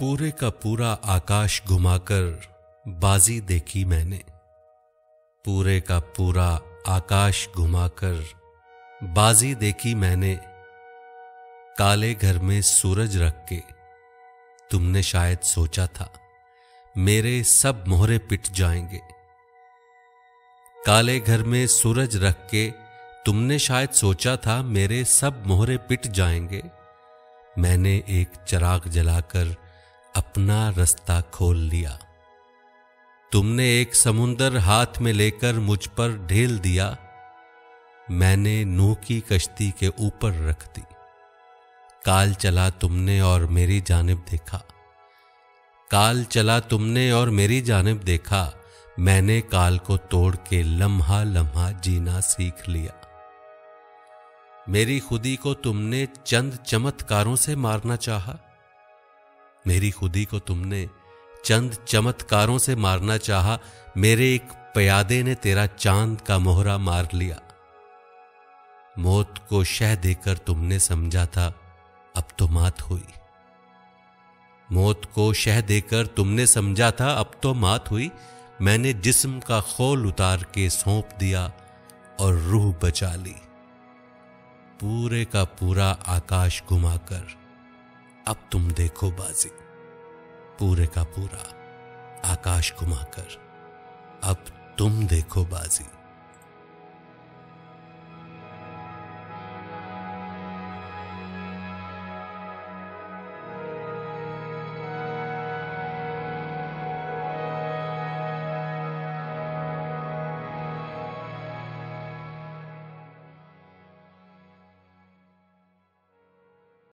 पूरे का पूरा आकाश घुमाकर बाजी देखी मैंने। पूरे का पूरा आकाश घुमाकर बाजी देखी मैंने। काले घर में सूरज रख के तुमने शायद सोचा था मेरे सब मोहरे पिट जाएंगे। काले घर में सूरज रख के तुमने शायद सोचा था मेरे सब मोहरे पिट जाएंगे। मैंने एक चिराग जलाकर अपना रास्ता खोल लिया। तुमने एक समुंदर हाथ में लेकर मुझ पर ढेल दिया। मैंने नूह की कश्ती के ऊपर रख दी। काल चला तुमने और मेरी जानिब देखा। काल चला तुमने और मेरी जानिब देखा। मैंने काल को तोड़ के लम्हा लम्हा जीना सीख लिया। मेरी खुदी को तुमने चंद चमत्कारों से मारना चाहा। मेरी खुदी को तुमने चंद चमत्कारों से मारना चाहा। मेरे एक प्यादे ने तेरा चांद का मोहरा मार लिया। मौत को शह देकर तुमने समझा था अब तो मात हुई। मौत को शह देकर तुमने समझा था अब तो मात हुई। मैंने जिस्म का खोल उतार के सौंप दिया और रूह बचा ली। पूरे का पूरा आकाश घुमाकर अब तुम देखो बाजी। पूरे का पूरा आकाश घुमाकर अब तुम देखो बाजी।